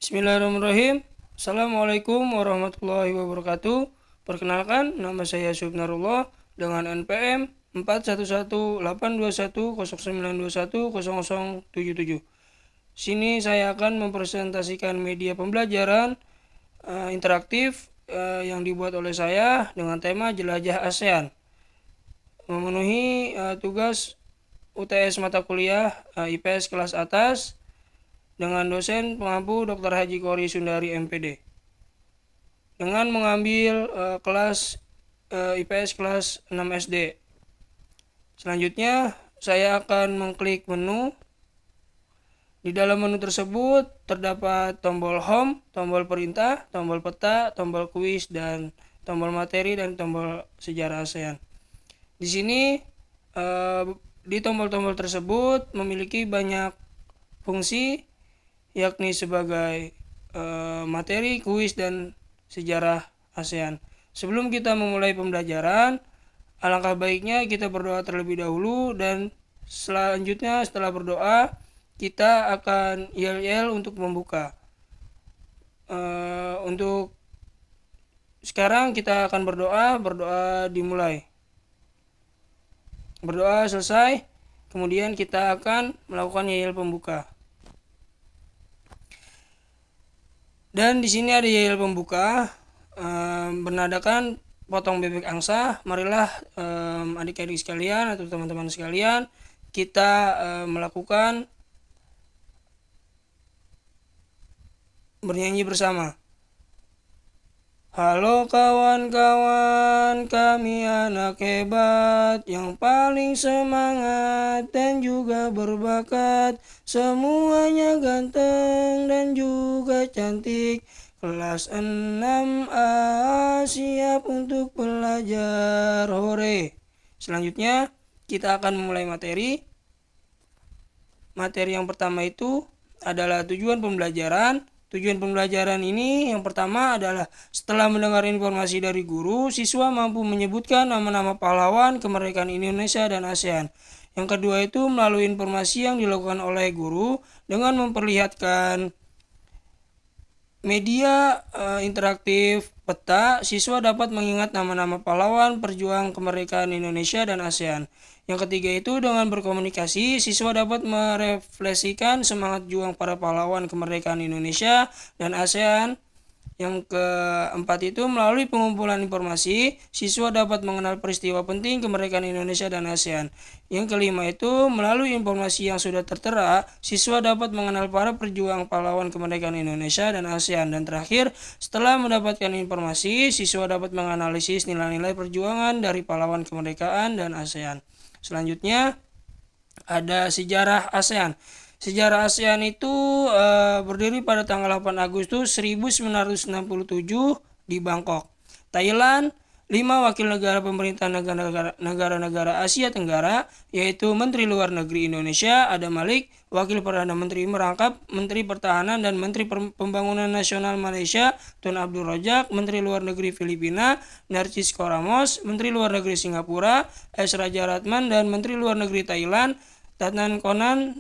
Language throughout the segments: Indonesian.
Bismillahirrahmanirrahim. Assalamualaikum warahmatullahi wabarakatuh. Perkenalkan, nama saya Subnarullah dengan NPM 41182109210077. Sini saya akan mempresentasikan media pembelajaran interaktif yang dibuat oleh saya dengan tema Jelajah ASEAN. Memenuhi tugas UTS mata kuliah IPS kelas atas dengan dosen pengampu Dr. Haji Kori Sundari MPD, dengan mengambil kelas IPS kelas 6 SD. Selanjutnya saya akan mengklik menu. Di dalam menu tersebut terdapat tombol home, tombol perintah, tombol peta, tombol kuis, dan tombol materi dan tombol sejarah ASEAN. Di sini di tombol-tombol tersebut memiliki banyak fungsi, yakni sebagai materi, kuis, dan sejarah ASEAN. Sebelum kita memulai pembelajaran, alangkah baiknya kita berdoa terlebih dahulu, dan selanjutnya setelah berdoa kita akan yel-yel untuk membuka. Untuk sekarang kita akan berdoa dimulai. Berdoa selesai, kemudian kita akan melakukan yel pembuka. Dan di sini ada yel pembuka bernadakan potong bebek angsa. Marilah adik-adik sekalian atau teman-teman sekalian, kita melakukan bernyanyi bersama. Halo kawan-kawan, kami anak hebat yang paling semangat dan juga berbakat. Semuanya ganteng dan juga cantik. Kelas 6A siap untuk belajar. Hore. Selanjutnya kita akan memulai materi. Materi yang pertama itu adalah tujuan pembelajaran. Tujuan pembelajaran ini yang pertama adalah setelah mendengar informasi dari guru, siswa mampu menyebutkan nama-nama pahlawan kemerdekaan Indonesia dan ASEAN. Yang kedua itu melalui informasi yang dilakukan oleh guru dengan memperlihatkan media interaktif peta, siswa dapat mengingat nama-nama pahlawan perjuang kemerdekaan Indonesia dan ASEAN. Yang ketiga itu dengan berkomunikasi, siswa dapat merefleksikan semangat juang para pahlawan kemerdekaan Indonesia dan ASEAN. Yang keempat itu melalui pengumpulan informasi, siswa dapat mengenal peristiwa penting kemerdekaan Indonesia dan ASEAN. Yang kelima itu melalui informasi yang sudah tertera, siswa dapat mengenal para perjuang pahlawan kemerdekaan Indonesia dan ASEAN. Dan terakhir, setelah mendapatkan informasi, siswa dapat menganalisis nilai-nilai perjuangan dari pahlawan kemerdekaan dan ASEAN. Selanjutnya ada sejarah ASEAN. Sejarah ASEAN itu berdiri pada tanggal 8 Agustus 1967 di Bangkok, Thailand. 5 wakil negara pemerintah negara-negara Asia Tenggara, yaitu Menteri Luar Negeri Indonesia Adam Malik, Wakil Perdana Menteri merangkap Menteri Pertahanan dan Menteri Pembangunan Nasional Malaysia Tun Abdul Razak, Menteri Luar Negeri Filipina Narcisco Ramos, Menteri Luar Negeri Singapura S. Raja Ratman, dan Menteri Luar Negeri Thailand Tatnan Konan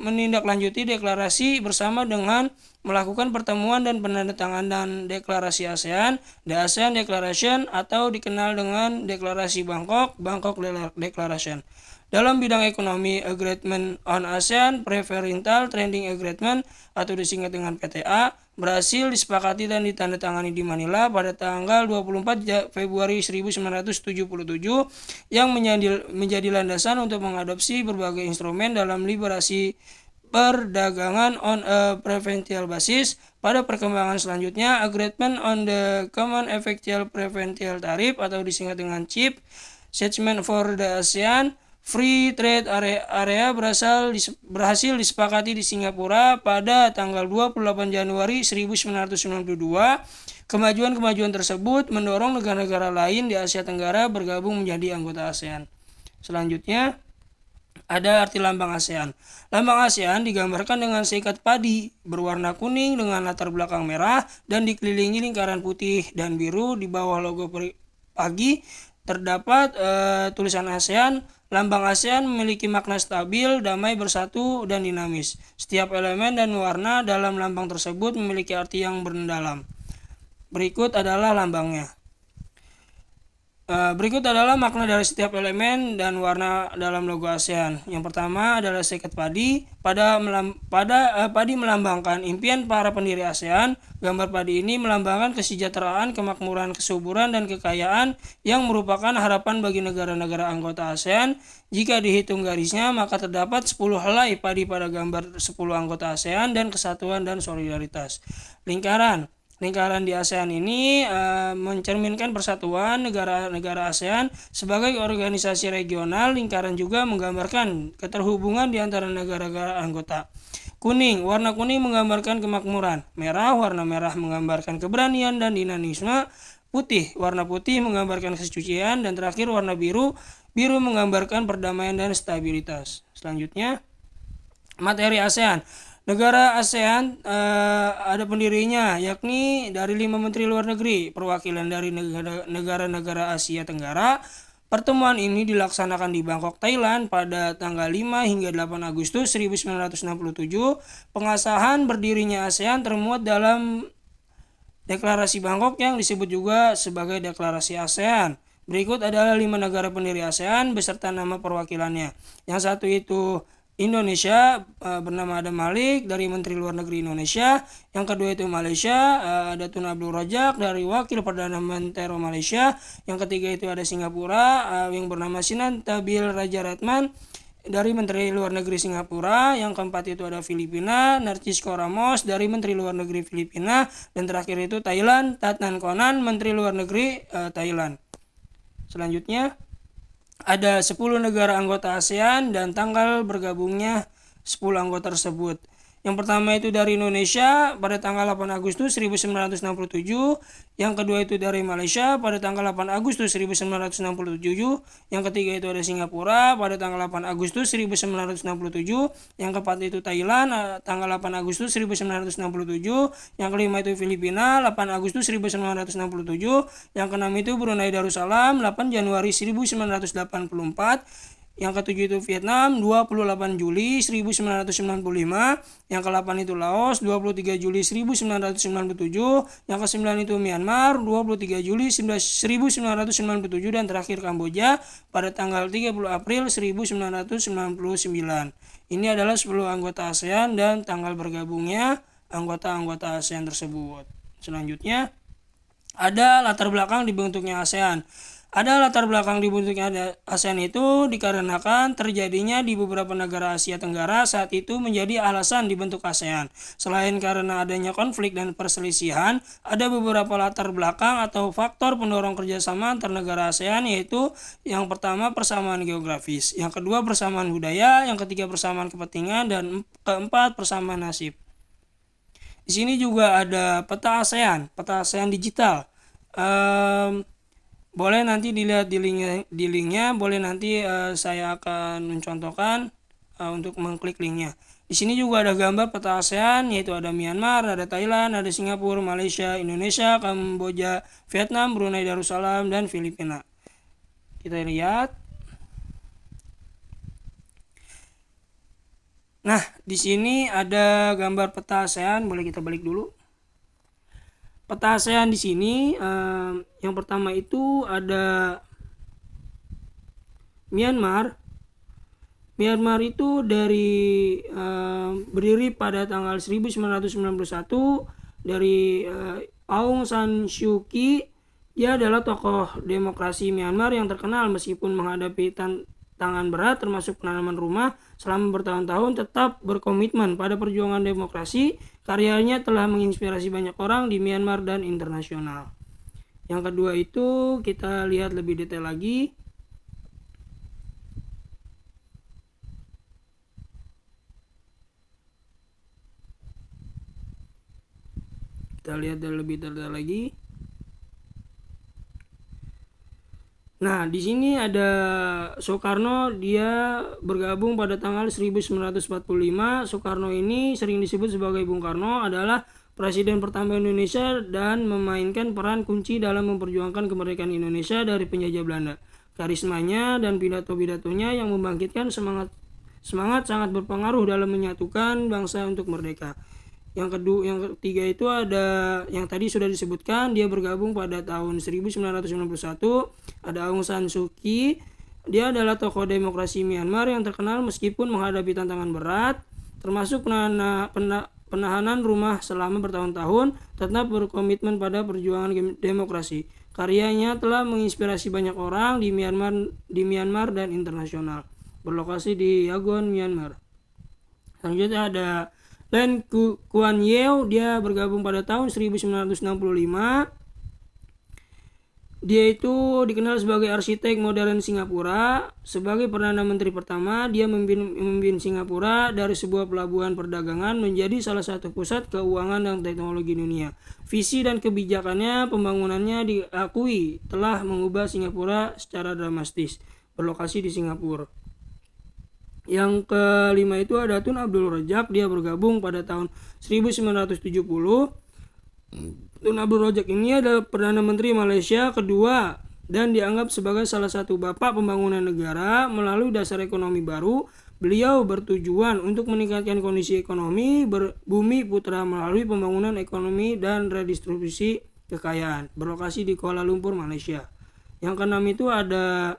menindaklanjuti deklarasi bersama dengan melakukan pertemuan dan penandatanganan deklarasi ASEAN, The ASEAN Declaration, atau dikenal dengan Deklarasi Bangkok, Bangkok Declaration. Dalam bidang ekonomi, Agreement on ASEAN Preferential Trading Agreement atau disingkat dengan PTA berhasil disepakati dan ditandatangani di Manila pada tanggal 24 Februari 1977 yang menjadi landasan untuk mengadopsi berbagai instrumen dalam liberasi perdagangan on a preferential basis. Pada perkembangan selanjutnya, Agreement on the Common Effectual Preferential Tariff atau disingkat dengan CIP Settlement for the ASEAN Free Trade Area berhasil disepakati di Singapura pada tanggal 28 Januari 1992. Kemajuan-kemajuan tersebut mendorong negara-negara lain di Asia Tenggara bergabung menjadi anggota ASEAN. Selanjutnya ada arti lambang ASEAN. Lambang ASEAN digambarkan dengan seikat padi berwarna kuning dengan latar belakang merah dan dikelilingi lingkaran putih dan biru. Di bawah logo pagi terdapat tulisan ASEAN. Lambang ASEAN memiliki makna stabil, damai, bersatu, dan dinamis. Setiap elemen dan warna dalam lambang tersebut memiliki arti yang mendalam. Berikut adalah lambangnya. Berikut adalah makna dari setiap elemen dan warna dalam logo ASEAN. Yang pertama adalah seket padi. Padi melambangkan impian para pendiri ASEAN. Gambar padi ini melambangkan kesejahteraan, kemakmuran, kesuburan, dan kekayaan yang merupakan harapan bagi negara-negara anggota ASEAN. Jika dihitung garisnya, maka terdapat 10 helai padi pada gambar 10 anggota ASEAN dan kesatuan dan solidaritas. Lingkaran di ASEAN ini mencerminkan persatuan negara-negara ASEAN sebagai organisasi regional. Lingkaran juga menggambarkan keterhubungan di antara negara-negara anggota. Kuning, warna kuning menggambarkan kemakmuran. Merah, warna merah menggambarkan keberanian dan dinamisme. Putih, warna putih menggambarkan kesucian. Dan terakhir warna biru, biru menggambarkan perdamaian dan stabilitas. Selanjutnya, materi ASEAN. Negara ASEAN ada pendirinya, yakni dari 5 menteri luar negeri, perwakilan dari negara-negara Asia Tenggara. Pertemuan ini dilaksanakan di Bangkok, Thailand pada tanggal 5 hingga 8 Agustus 1967. Pengesahan berdirinya ASEAN termuat dalam Deklarasi Bangkok yang disebut juga sebagai Deklarasi ASEAN. Berikut adalah 5 negara pendiri ASEAN beserta nama perwakilannya. Yang satu itu Indonesia, bernama Adam Malik dari Menteri Luar Negeri Indonesia. Yang kedua itu Malaysia, ada Tun Abdul Razak dari Wakil Perdana Menteri Malaysia. Yang ketiga itu ada Singapura, yang bernama Sinantabil Rajaratnam dari Menteri Luar Negeri Singapura. Yang keempat itu ada Filipina, Narcisco Ramos dari Menteri Luar Negeri Filipina. Dan terakhir itu Thailand, Tatnan Konan, Menteri Luar Negeri Thailand. Selanjutnya ada 10 negara anggota ASEAN dan tanggal bergabungnya 10 anggota tersebut. Yang pertama itu dari Indonesia pada tanggal 8 Agustus 1967. Yang kedua itu dari Malaysia pada tanggal 8 Agustus 1967. Yang ketiga itu ada Singapura pada tanggal 8 Agustus 1967. Yang keempat itu Thailand tanggal 8 Agustus 1967. Yang kelima itu Filipina 8 Agustus 1967. Yang keenam itu Brunei Darussalam 8 Januari 1984. Yang ketujuh itu Vietnam 28 Juli 1995. Yang ke-8 itu Laos 23 Juli 1997. Yang ke-9 itu Myanmar 23 Juli 1997. Dan terakhir Kamboja pada tanggal 30 April 1999. Ini adalah 10 anggota ASEAN dan tanggal bergabungnya anggota-anggota ASEAN tersebut. Selanjutnya ada latar belakang dibentuknya ASEAN. Ada latar belakang dibentuknya ASEAN itu dikarenakan terjadinya di beberapa negara Asia Tenggara saat itu menjadi alasan dibentuk ASEAN. Selain karena adanya konflik dan perselisihan, ada beberapa latar belakang atau faktor pendorong kerjasama antar negara ASEAN, yaitu yang pertama persamaan geografis, yang kedua persamaan budaya, yang ketiga persamaan kepentingan, dan keempat persamaan nasib. Di sini juga ada peta ASEAN digital. Boleh nanti dilihat di linknya, boleh nanti saya akan mencontohkan untuk mengklik linknya. Di sini juga ada gambar peta ASEAN, yaitu ada Myanmar, ada Thailand, ada Singapura, Malaysia, Indonesia, Kamboja, Vietnam, Brunei Darussalam, dan Filipina. Kita lihat. Nah, di sini ada gambar peta ASEAN, boleh kita balik dulu. Peta ASEAN di sini yang pertama itu ada Myanmar. Myanmar itu dari berdiri pada tanggal 1991 dari Aung San Suu Kyi. Dia adalah tokoh demokrasi Myanmar yang terkenal meskipun menghadapi tantangan berat termasuk penanaman rumah selama bertahun-tahun, tetap berkomitmen pada perjuangan demokrasi. Karyanya telah menginspirasi banyak orang di Myanmar dan internasional. Yang kedua itu kita lihat lebih detail lagi. Kita lihat lebih detail lagi. Nah, di sini ada Soekarno, dia bergabung pada tanggal 1945. Soekarno ini sering disebut sebagai Bung Karno, adalah presiden pertama Indonesia dan memainkan peran kunci dalam memperjuangkan kemerdekaan Indonesia dari penjajah Belanda. Karismanya dan pidato-pidatonya yang membangkitkan semangat sangat berpengaruh dalam menyatukan bangsa untuk merdeka. Yang ketiga itu ada yang tadi sudah disebutkan, dia bergabung pada tahun 1991. Ada Aung San Suu Kyi. Dia adalah tokoh demokrasi Myanmar yang terkenal meskipun menghadapi tantangan berat, termasuk penahanan rumah selama bertahun-tahun, tetap berkomitmen pada perjuangan demokrasi. Karyanya telah menginspirasi banyak orang di Myanmar dan internasional. Berlokasi di Yangon, Myanmar. Selanjutnya ada Len Kuan Yew. Dia bergabung pada tahun 1965. Dia itu dikenal sebagai arsitek modern Singapura. Sebagai Perdana Menteri pertama, dia memimpin Singapura dari sebuah pelabuhan perdagangan menjadi salah satu pusat keuangan dan teknologi dunia. Visi dan kebijakannya pembangunannya diakui telah mengubah Singapura secara dramatis. Berlokasi di Singapura. Yang kelima itu ada Tun Abdul Razak. Dia bergabung pada tahun 1970. Tun Abdul Razak ini adalah Perdana Menteri Malaysia kedua dan dianggap sebagai salah satu bapak pembangunan negara. Melalui dasar ekonomi baru, beliau bertujuan untuk meningkatkan kondisi ekonomi bumi putra melalui pembangunan ekonomi dan redistribusi kekayaan. Berlokasi di Kuala Lumpur, Malaysia. Yang keenam itu ada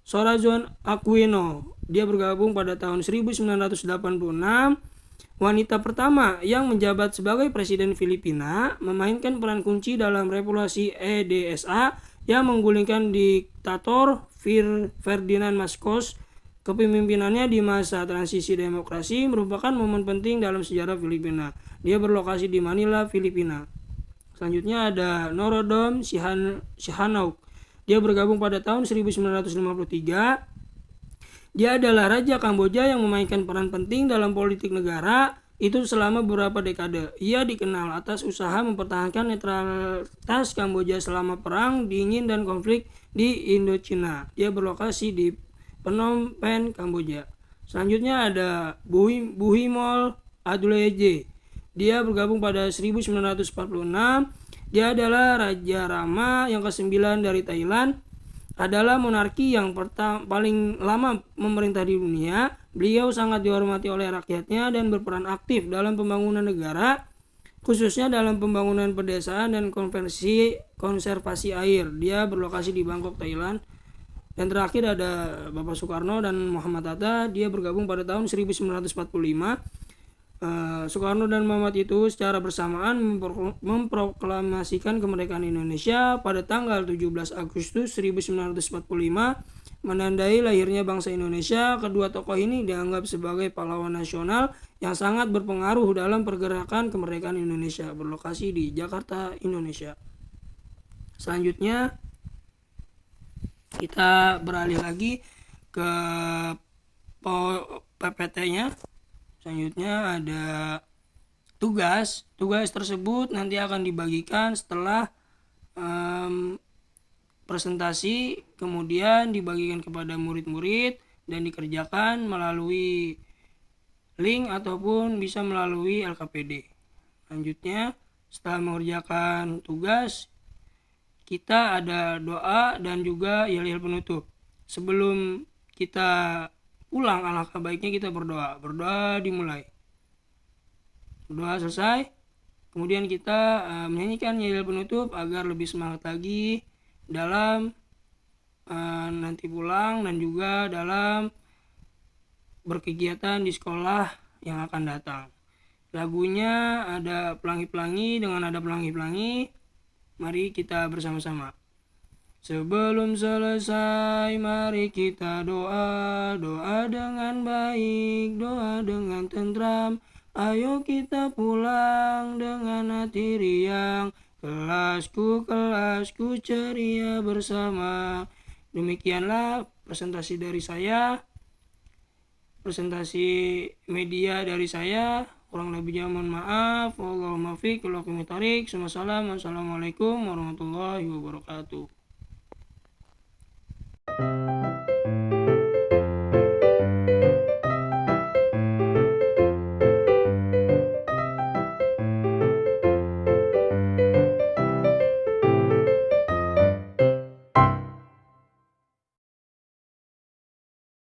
Corazon Aquino. Dia bergabung pada tahun 1986. Wanita pertama yang menjabat sebagai Presiden Filipina, memainkan peran kunci dalam revolusi EDSA yang menggulingkan diktator Ferdinand Marcos. Kepemimpinannya di masa transisi demokrasi merupakan momen penting dalam sejarah Filipina. Dia berlokasi di Manila, Filipina. Selanjutnya ada Norodom Sihanouk. Dia bergabung pada tahun 1953. Dia adalah Raja Kamboja yang memainkan peran penting dalam politik negara itu selama beberapa dekade. Ia dikenal atas usaha mempertahankan netralitas Kamboja selama Perang Dingin dan konflik di Indochina. Dia berlokasi di Phnom Penh, Kamboja. Selanjutnya ada Buhimol Aduleje. Dia bergabung pada 1946. Dia adalah Raja Rama yang ke-9 dari Thailand. Adalah monarki yang paling lama memerintah di dunia. Beliau sangat dihormati oleh rakyatnya dan berperan aktif dalam pembangunan negara, khususnya dalam pembangunan pedesaan dan konservasi air. Dia berlokasi di Bangkok, Thailand. Dan terakhir ada Bapak Soekarno dan Muhammad Hatta. Dia bergabung pada tahun 1945. Soekarno dan Muhammad itu secara bersamaan memproklamasikan kemerdekaan Indonesia pada tanggal 17 Agustus 1945, menandai lahirnya bangsa Indonesia. Kedua tokoh ini dianggap sebagai pahlawan nasional yang sangat berpengaruh dalam pergerakan kemerdekaan Indonesia. Berlokasi di Jakarta, Indonesia. Selanjutnya kita beralih lagi ke PPT-nya. Selanjutnya ada tugas. Tugas tersebut nanti akan dibagikan setelah presentasi, kemudian dibagikan kepada murid-murid dan dikerjakan melalui link ataupun bisa melalui LKPD. Selanjutnya, setelah mengerjakan tugas, kita ada doa dan juga yel-yel penutup. Sebelum kita pulang, alangkah baiknya kita berdoa. Berdoa dimulai. Berdoa selesai, kemudian kita menyanyikan yel penutup agar lebih semangat lagi dalam nanti pulang dan juga dalam berkegiatan di sekolah yang akan datang. Lagunya ada Pelangi-Pelangi. Dengan ada Pelangi-Pelangi, mari kita bersama-sama. Sebelum selesai, mari kita doa. Doa dengan baik, doa dengan tentram. Ayo kita pulang dengan hati riang. Kelasku, kelasku ceria bersama. Demikianlah presentasi dari saya. Presentasi media dari saya. Kurang lebihnya mohon maaf. Wallahul muwaffiq. Assalamualaikum warahmatullahi wabarakatuh.